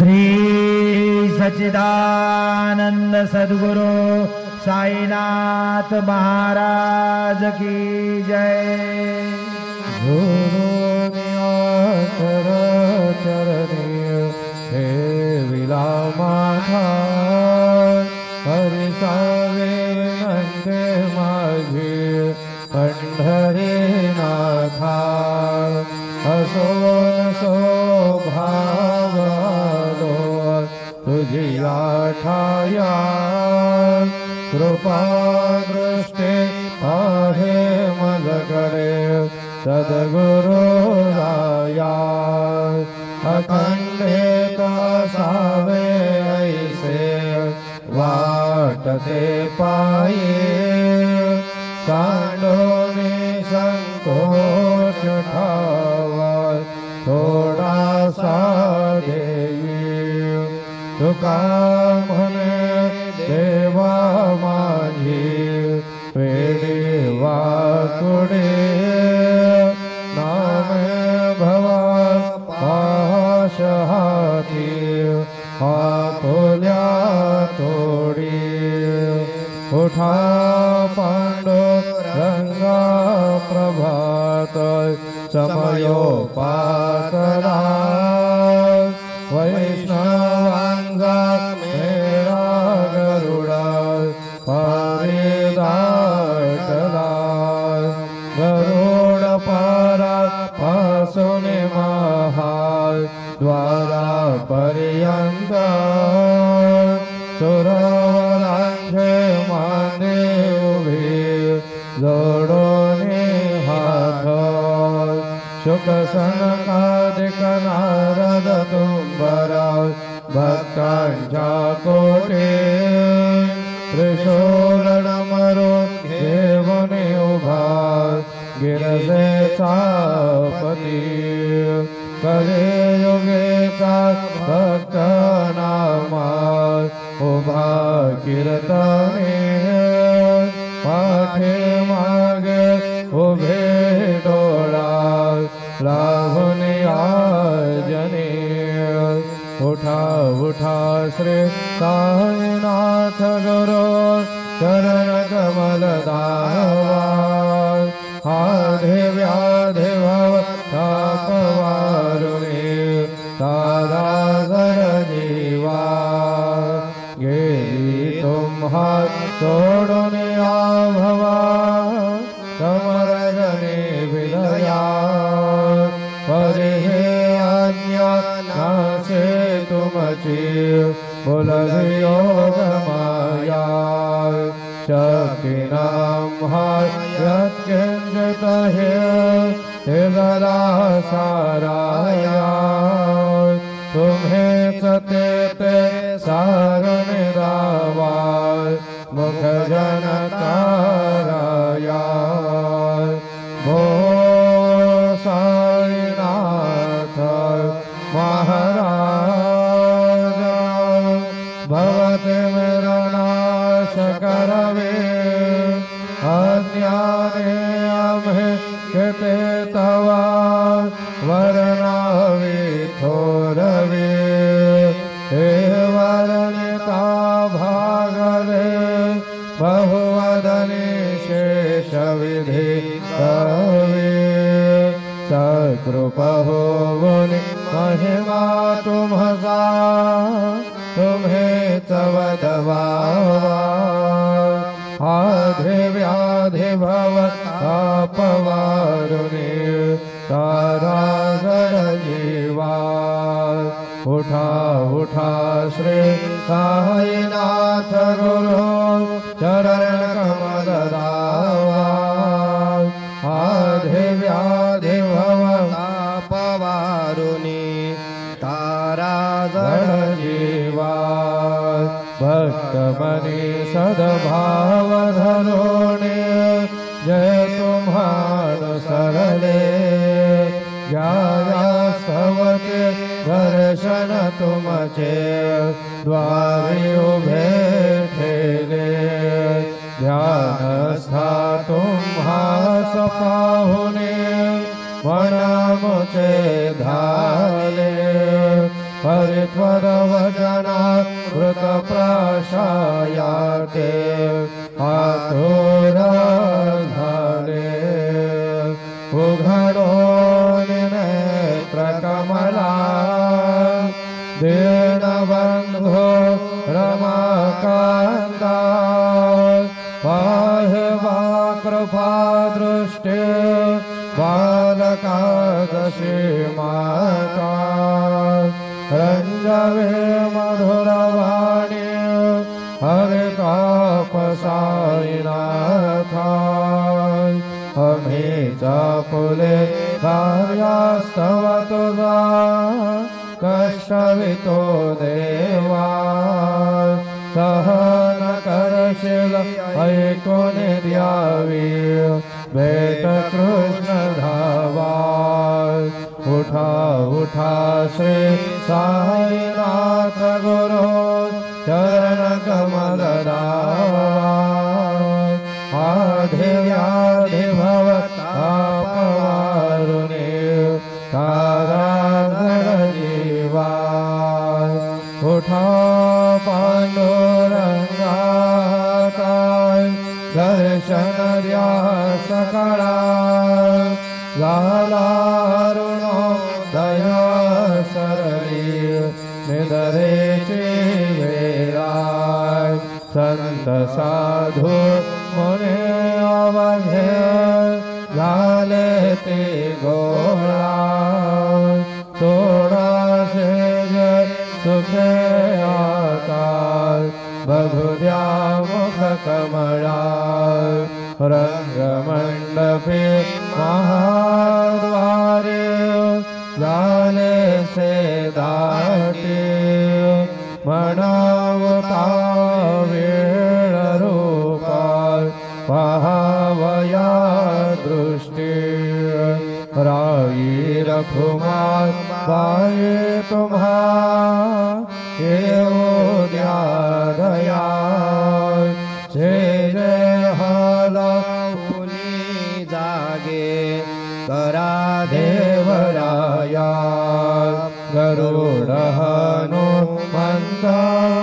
श्री सच्चिदानंद सद्गुरु साईनाथ महाराज की जय। चरणी हे विलामाथा हरि सावे नंदे माझी पंढरी नाथा असो नसो भावलो तुझी आठाया कृपा दृष्टी आहे मजकडे सद्गुरु राया अखंडित सावे ऐसे वाटते पाये सांडोनी संकोच ठावा थोडासा देई तुका म्हणे देवा माझी पेढी वाकुडे नामे भवा पाशहाती आपुल्या तोडी उठा पांडुरंगा प्रभात समयोपातला वैष्णवांगा मेरा गरुडा पारिदाटला गरुड पारा पासून महाल द्वारा पर्यंत सुरवरांचे माने उभे जोडोने हात शुक सनकादिक नारद तुंबरा भक्तांच्या कोटे त्रिशूल डमरून घेऊन उभा गिरजेचा पती कलियुगेचा भक्त नामा उभा कीर्तने पाठे मागे उभे डोळा लावून आजने उठा उठा श्री साईनाथ गुरु चरण कमल दावा व्याधि भव तापवारुणे तारागर जीवा गेली तुम्हा सोडून भवा समरजने विलया परे आज्ञा नासे तुमची बोलयोग माया शक्ती नाम यत्किंचित हे जरा साराया तुम्हेच ते सारण दावा मुख जनताराया भो साईनाथ महाराज भवते मेरा नाश करवे अज्ञाने आम्हे केते तवा वर्णावे थोरवे हे वर्णिता भागले बहुवदने शेष विधि कवे सकृपा होवुनि महिमा तुम्हसा तुम्हें चवदवा आधे व्याधि भव तापवारुणे तारागर जीवा उठा उठा श्री साईनाथ गुरु चरण कमल दावा आधे व्याधि भव तापवारुणे तारागर जीवा भक्त मनी सद्भाव धरोणे जय तुम्हार सरले ज्ञाया सवते दर्शन तुमचे द्वारी उभे ठेले ध्यानस्था तुम्हास पाहुने मनामुचे धाले हरित्वदवचनामृतप्राशायाते आतुर झाले उघडो नेत्रकमला दीनबंधो रमाकांता पाहिवा कृपा दृष्टि बालकादशी माता रंजवे मधुरवाणी हरितापसाईनाथा हमीचा फुले कार्यास्तव तुझा कष्टवितो देवा सहन करशील ऐकून द्यावी भेट कृष्ण धावा उठा उठा श्री साईनाथ गुरु चरण कमल आधि व्याधि भवतापवारुणे ताराधर जीवा उठा पांडुरंगाताय दर्शन द्या सकळा लालारुणो दया सरळी निदरेची वेळाय संत साधू मुने अवघे झाले ते गोळा सोळाशे सुखे आकार बघू द्या मुख कमळा रंगमंडपे महाद्वारे झाले से दाटे म्हणावता वेळ रूपा पहावया दृष्टी राई रघुमार पाये तुम्हा येऊ द्या दया जय जय हाला मुनी जागे करा देवराया गरुड हनुमंत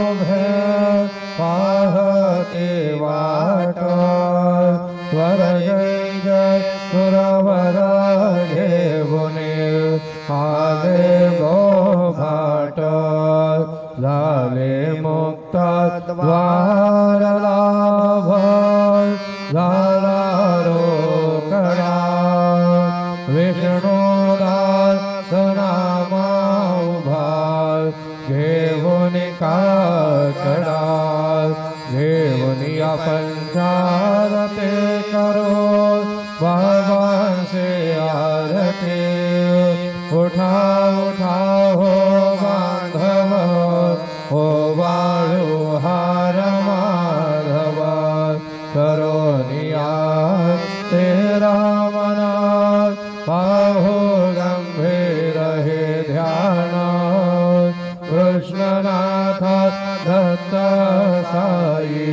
उभे पाहते वाट स्वर जय जय सुरवर घेऊने आले गो भाट झाले मुक्त द्वार लाभ झाला रोकडा विष्णुदास नामा उभा घेऊन काकडा घेऊन या पंचारते करो बाबांचे आरते उठा उठा हो बांधव हो बाळू हार माधव करोनिया तेरा मना पाहो गंभीर हे ध्यान कृष्णनाथ दत्त साई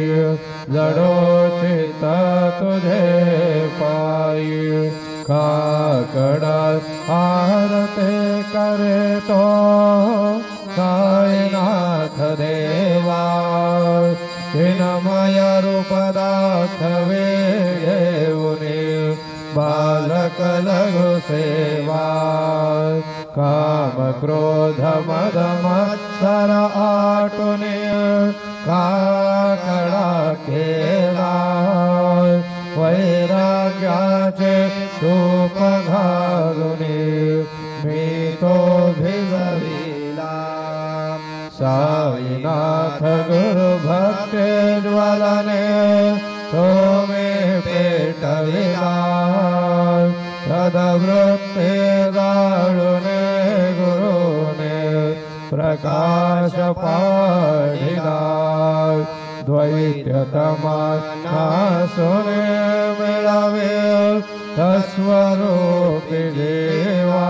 जडो चित्त तुझे पाई काकड आरते करे तो साईनाथ देवा चिन्मय रूप दाखवे घेऊने बालक लघु सेवा काम क्रोध मद मत्सर आटुने काकडा केला वैराग्याचे धूप घालुने मी तो भिजविला साईनाथ गुरु भक्ते ज्वलने तो मे पेटविला तदवृत्ते जाळुने गुरुने प्रकाश पाढिला द्वैत्यतमा नासुने मिळावे तस्वरूपी देवा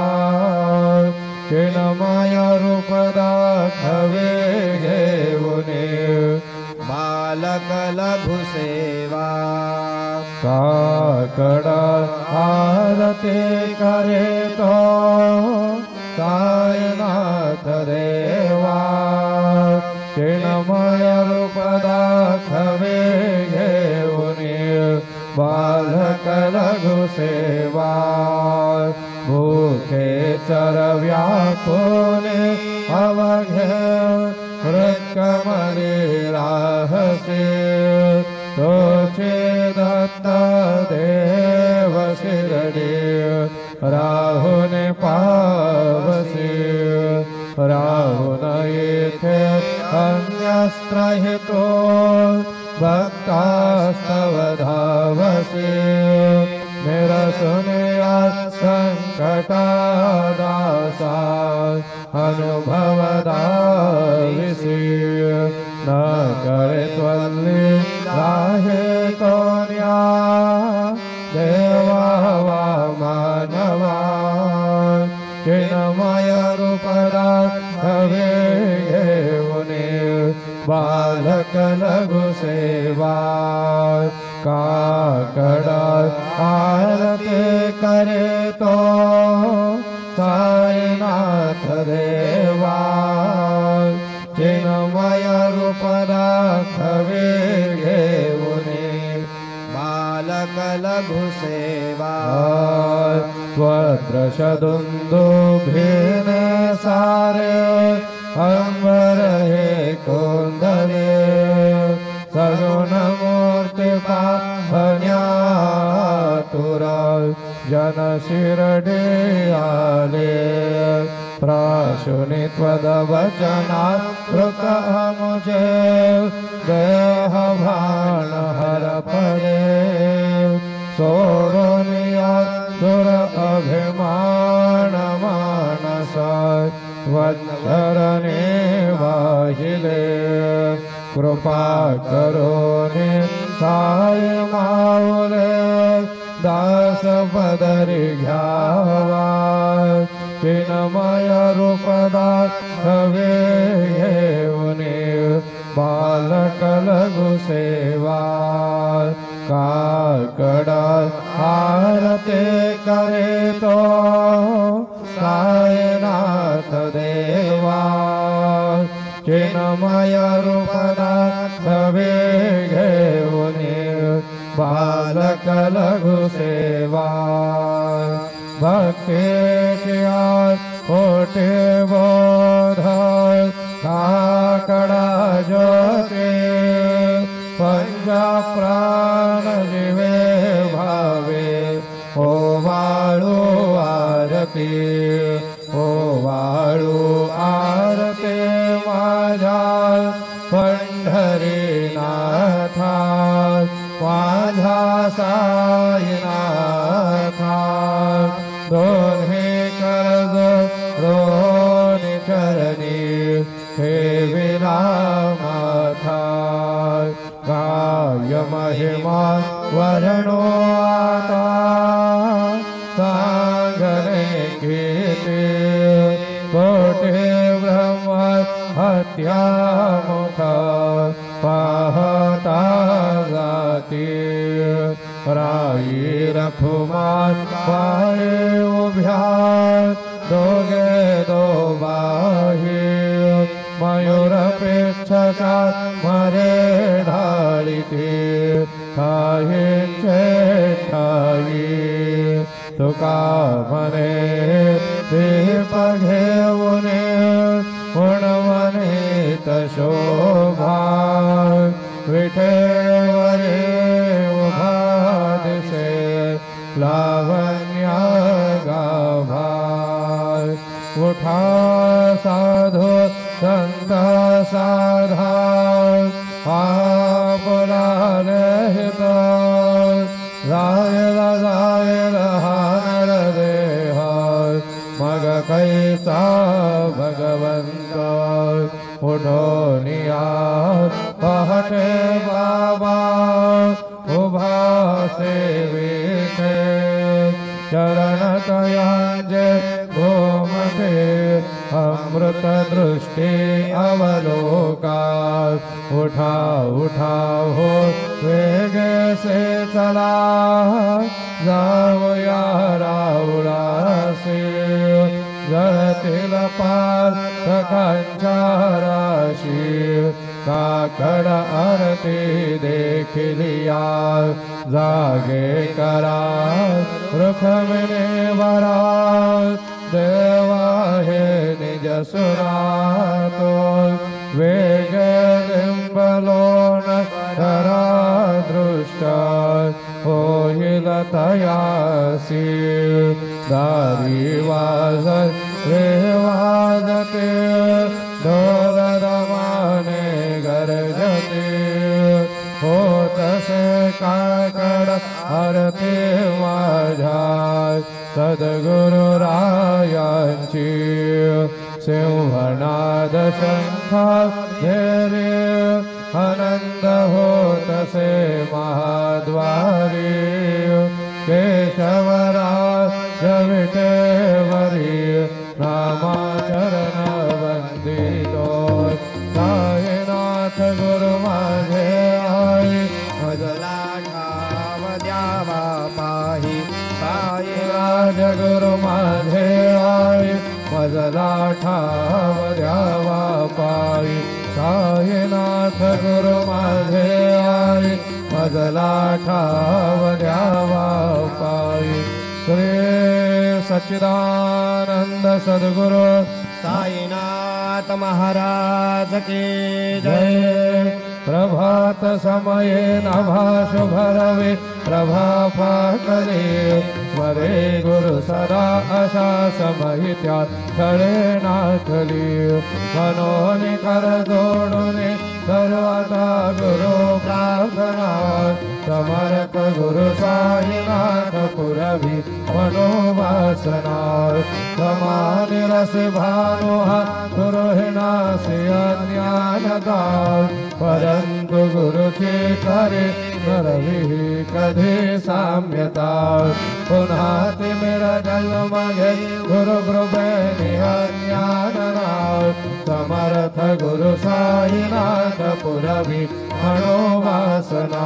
चिन्मय रूप दाखवे घेऊने बालक लघु सेवा काकड आरते करे तो साईनाथ रे चिन्मय रूप दाखवे घेऊनी बालक लघु सेवा भूखे चर व्यापुने अवघे हृत्कमले राहसे तोचे दत्त देव शिरडे राहुने पावसे राहुन येथे अन्यस्त्र हितो भक्तास्तव धावसे निरसुनिया संकटा दासा अनुभवदाविसी न करे त्वल्ली राहे कोन्या देवा वा मानवा चिन्मय रूप दाखवे घेऊनी बालक लघु सेवा काकडा आरती करे तो साईनाथ देवा चिन्मय रूप दाखवे घेऊनी बालक लघु सेवा त्वद्रशदुन्दुभिर्न सारे अंबर हे कोंदले सगुण मूर्ति पाहण्यातुरा जन शिरडे आले प्राशुनि त्वदवचनात् मुझे देह भान हर पड़े सोरोनिया दुर अभिमान मानस वत्सरने वाहिले कृपा करो ने साय माऊले दास पदरी घ्यावा चिन्मय रूप दाखवे घेऊनी बालक लघु सेवा काकडा आरती करे तो साईनाथ देवा चिन्मय रूप दाखवे घेऊनी बालक लघु सेवा भक्तीची कोटे बोध काकडा ज्योती पंच प्राण जीवे भावे ओ वाळू आरती ओ वाळू आरती माझ्या पंढरीनाथा माझ्या साईनाथा दोन्ही कर्ज रोनी चरणी ठेविला माथा काय महिमा वर्णो आता सांगणे कीर्ती कोटे ब्रह्म हत्या मुख पाहता जाती राई रखुमान पाये उभ्या दोगे दो बाही मयूरपेक्षका मरे ढाळीती ठाईचे ठाई तुका मने दीप घेऊने गुणवनित शोभा विठेवरे उभा दिसे लावण्य गाभा उठा साधु संत साधा आपुलाले हित जायला हानर देह मग कैसा भगवंत उठोनिया पहटे बाबा उभा सेविके चरण तयांजे गोमते अमृत दृष्टि अवलोका उठा उठा हो वेग से चला जाऊया राउळासी जळतील पाल सखांच्या राशी काकड आरती देखिलिया जागे करा रुखमिने वरा देवा हे निज सुरातो वेग लिंबलोन करा दृष्ट होईल तयासी दारी वाजत रे वाजते ढोल रमाने गरजते होतसे काकड आरती माझ्या सद्गुरु रायांची सिंहनाद शंखा धैर्य आनंद होतसे महाद्वारी केशवराज विटेवरी नामाचरण वंदितो साईनाथ गुरु माझे आई मजला ठाव द्यावा पाही साईराज गुरु माझे आई मजला ठाव द्यावा पायी साईनाथ गुरु माझे आई मजला ठाव द्यावा पायी श्री सच्चिदानंद सद्गुरु साईनाथ महाराज की जय प्रभात समये नभा शुभ रवि प्रभा पाकले स्वरे गुरु सदा अशा समहित्या खरे नाथली मनोनि कर जोडुने सर्वता गुरु प्रार्थना समर्थ गुरु साईनाथ पुरवी मनोवासना समानि रस भानुहा गुरु हिनासी ज्ञानदान परंतु गुरुचे करे नरवी कधी साम्यता पुन्हा ते मेरा जन्म घे गुरु कृपेने ज्ञाननाथ समर्थ गुरु साईनाथ पुरवी मनोवासना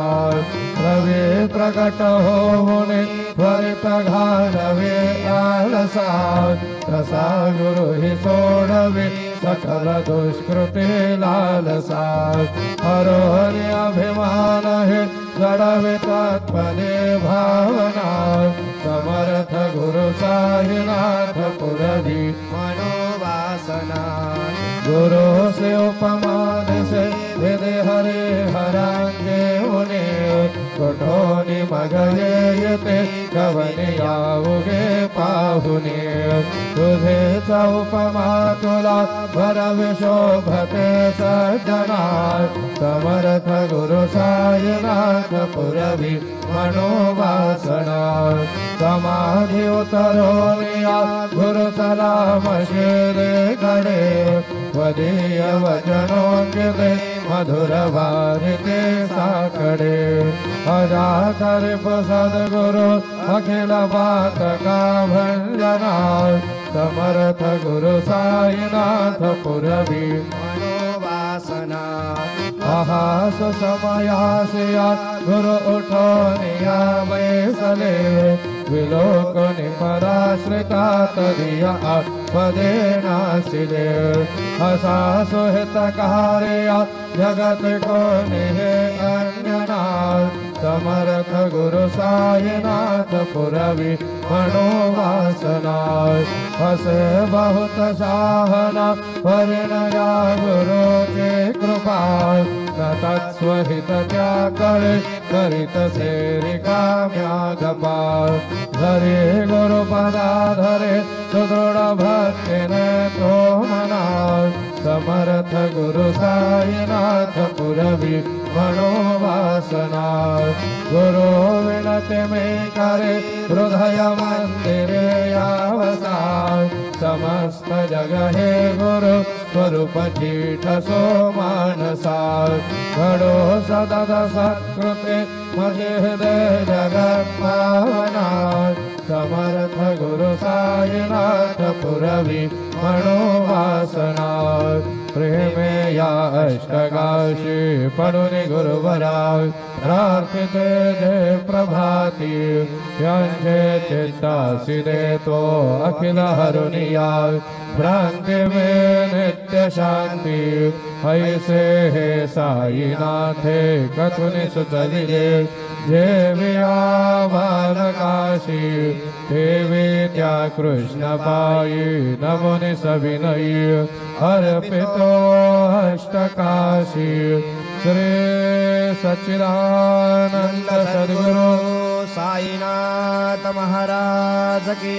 रवे प्रकट होऊने त्वरित घालवे आलसा तसा गुरु हि सोडवे सकल दुष्कृते लालसा हरोनि अभिमान हे जडवे तत्पदे भावना समर्थ गुरु साईनाथ पुरवी मनोवासना गुरु से उपमान से वेदे हरे हरांगे उने कोठोनी मगये यते कवने यावगे पाहुने तुझे उपमा तुला भरव शोभते सज्जना समर्थ गुरु साईनाथ पुरवी मनोवासना समाधि उतरोनिया गुरु सलाम शिरे गणे वदीय वचनों मधुर वारिते साकड़े अजातर सद्गुरु अखिल बात का भंजना समर्थ गुरु साईनाथ पुरवी मनोवासना आहास समयासिया गुरु उठो निया बैसले विलोक निपराश्रिता तदिया पदे नासिले हसा सुहित कार्या जगत को निहे अन्यनाथ समर्थ गुरु साईनाथ पुरवी मनोवासना हसे बहुत साहना परिणया गुरु के कृपा न तत्स्वहित त्या करे करित सेरिका म्यागमा धरे गुरु पदा धरे सुदृढ़ भक्ति ने तो मना समर्थ गुरु साईनाथ पुरवी मनोवासना गुरु विनति में करे हृदय मंदिर यावसा समस्त जग हे गुरु स्वरूप चीठ सो मानसा घडो सदद सत्कृते मजे हृदय जगत पावना समर्थ गुरु साईनाथ पुरवी मनोवासना प्रेमे या अष्टकाशी पडुनि गुरुवरा प्रार्थिते जे प्रभाती यांचे चित्तासी देतो अखिल हरुनिया भ्रांति में नित्य शांति ऐसे हे साईनाथे कथुनि सुचलिले जे बालकाशी देवी त्या कृष्ण पायी नमुनि सविनयी अर्पितो अष्टकाशी श्री सच्चिदानंद सद्गुरु साईनाथ महाराज की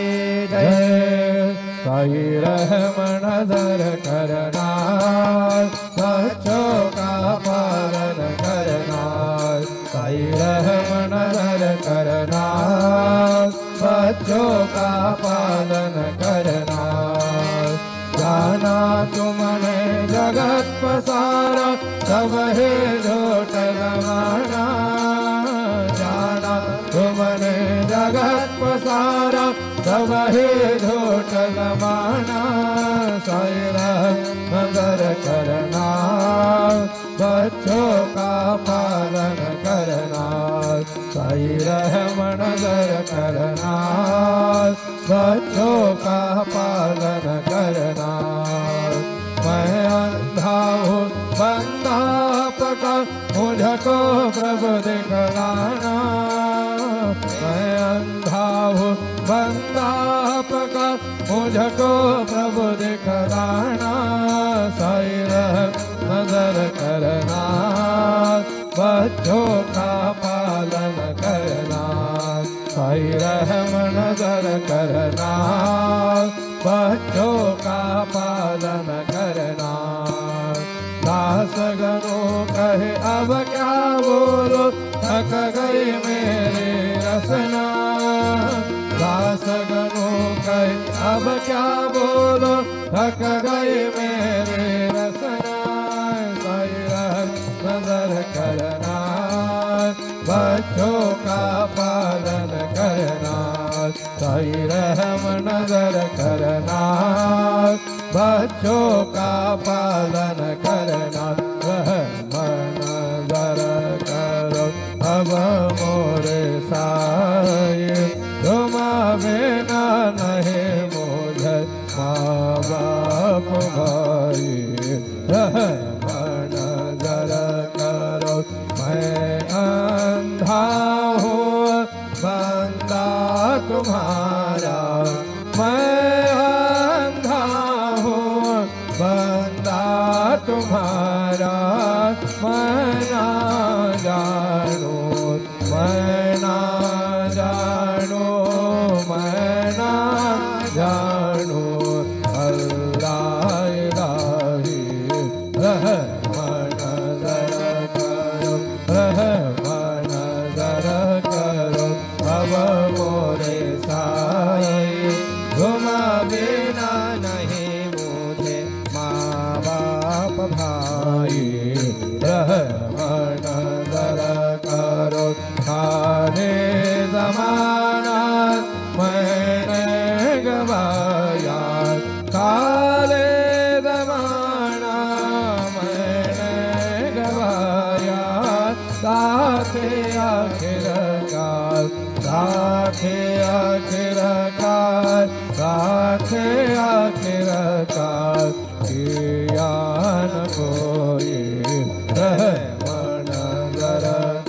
जय। साई रहमन दर करना बच्चों का पालन करना साई रहमन दर करना बच्चों का पालन करना जाना तुमने जगत पसारा सब है झूठ गवाना जाना तुमने जगत पसारा सब है झूठ गवाना साई रहमन करना बच्चों का पालन करना साई रहमन करना बच्चों का पालन करना मैं अंधा हूँ बंदा पका मुझको प्रभु दिखलाना मैं अंधा हूँ बंदा पका मुझको प्रभु दिखलाना साई रहमन करना बच्चों का पालन करना साई रहमन करना बच्चों का पालन करना दास गणों कहे अब क्या बोलो थक गई मेरी रसना दास गणों कहे अब क्या बोलो थक गई मेरी रसना साई रहमन करना बच्चों का पालन करना साई रहमन करना बच्चों का पालन करना रहमन करो अब मोरे साई तुम बिना नहीं मुझे माँ बाप भाई रहमन करो मैं अंधा हूँ बंदा तुम्हारा मैं अंधा हूँ बंदा तुम्हारा मैं ना जानू मैं ना जानू मैं ना जानू अल्लाह इलाही रहमन करो रहमन करो अब मोरे साई तुम बिना नहीं मुझे माँ बाप भाई रहमन करो खाने जमाना मैंने गवाया काले जमाना मैंने गवाया साथे आखिरकार साथे आखिरकार साथे आखिरकार किया न कोई रहमन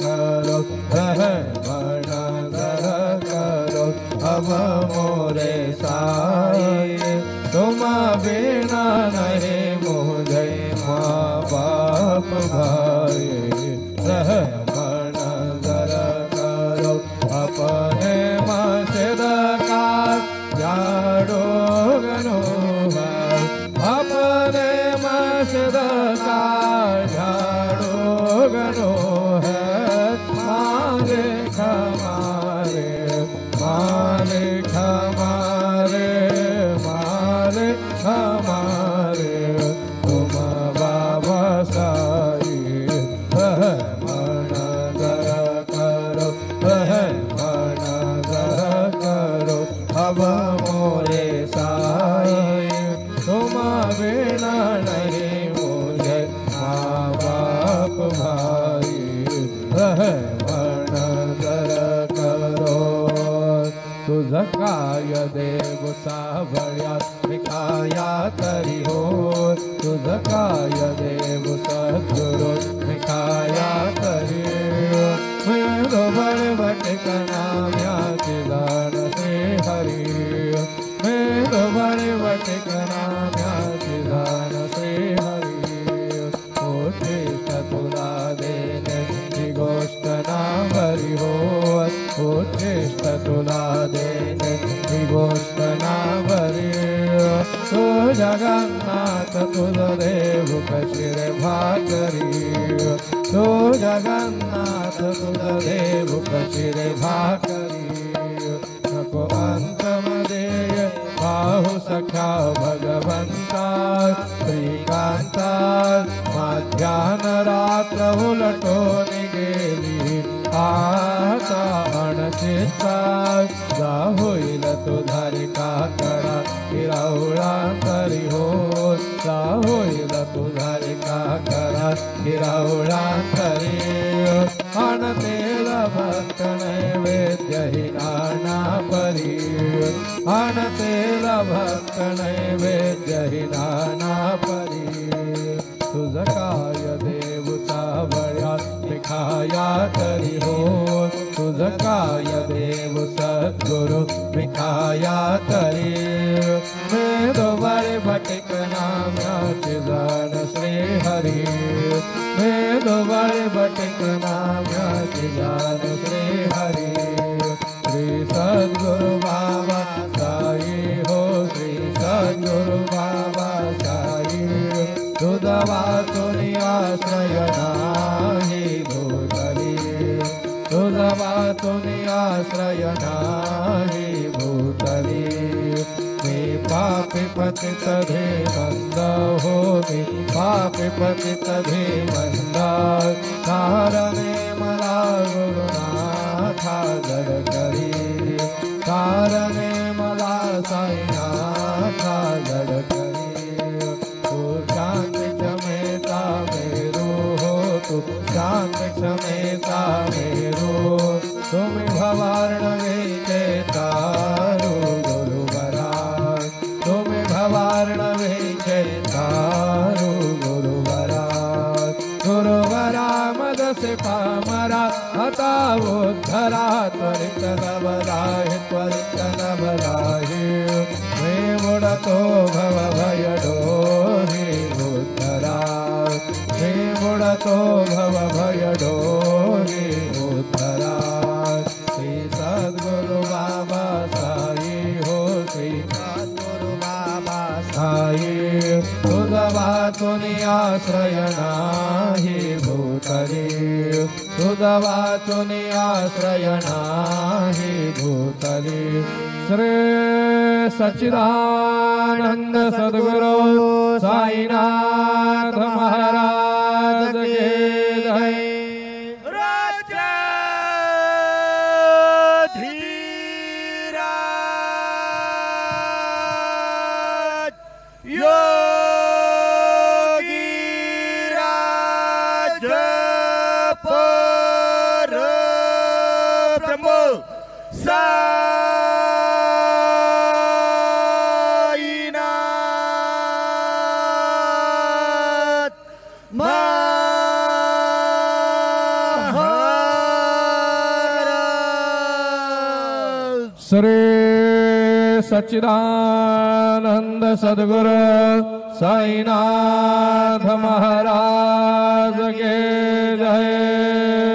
करो रहमन करो अब मोरे साई तुम बिना नहीं मुझे माँ बाप भाई रहमन करो अपने मस्जिद का झाड़ो गनो अपने मस्जिद का झाड़ो गनो है मालिक हमारे मालिक हमारे मालिक हमारे तुम बाबा साई रहमन करो रहमन करो अब मोरे साई तुम बिना नहीं काय देव सावळ्या मिखाया तरी हो तुझ काय देव सद्गुरु मिखाया तरी बरोबर भटकना म्याची जाण श्री हरी बरोबर भटकना म्याची जाण श्री हरी उच्चिष्ट तुला देणे ही गोष्ट ना बरी हो उच्चिष्ट तुला देणे ही गोष्ट ना बरी तो जगन्नाथ तुझ देव कशी रे भाकरी तो जगन्नाथ तुझ देव कशी रे भाकरी नको अंतमध्ये पाहू सख्या भगवंता श्रीकांता मध्यान रात्र उलटून गेली आता अणचित्ता जा होईल तुझा रे का करा हिरावळा तरी हो जा होईल तुझा रे का करा हिरावळा तरी अणतेल भक्त नैवेद्य हि नाना परी अणतेल भक्त नैवेद्य हि नाना परी तुझ काय देव सावळ्या मिखाया तरी हो तुझ काय देव सद्गुरु मिखाया तरी वेदोबर भटकना म्याची जाण श्री हरी वेदोबर भटकना म्याची जाण श्री हरी श्री सद्गुरु बाबा साई हो श्री सद्गुरु बाबा साई तुझ वाचुनी आश्रय नाही भूतली तुझ वाचुनी आश्रय नाही भूतली मी पापी पतित धीमंद हो मी पापी पतित धीमंद कारणे मला गुरुनाथा जड करी कारणे मला साईनाथा जड करी तू शांत क्षमेता मेरो हो तू शांत क्षमेता मेरो तुम्ही भवार्णवेचे तारू गुरुवरा तुम्ही भवार्णवेचे तारू गुरुवरा गुरुवरा मदसे पामरा आता उद्धरा त्वरित नवराहि त्वरित नवराहि मे मुडतो भव भय डोरी उद्धरा मे मुडतो भव भय डोरी उद्धरा श्री सद्गुरु बाबा साई हो श्री सद्गुरु बाबा साई तुझ वाचुनी आश्रय नाही भूतली तुझ वाचुनी आश्रय नाही भूतली श्री सच्चिदानंद सद्गुरु साईनाथ महाराज के जय राजाधीराज योगीराज परब्रह्म साईनाथ महाराज श्री सच्चिदानंद सद्गुरु साईनाथ महाराज के जय।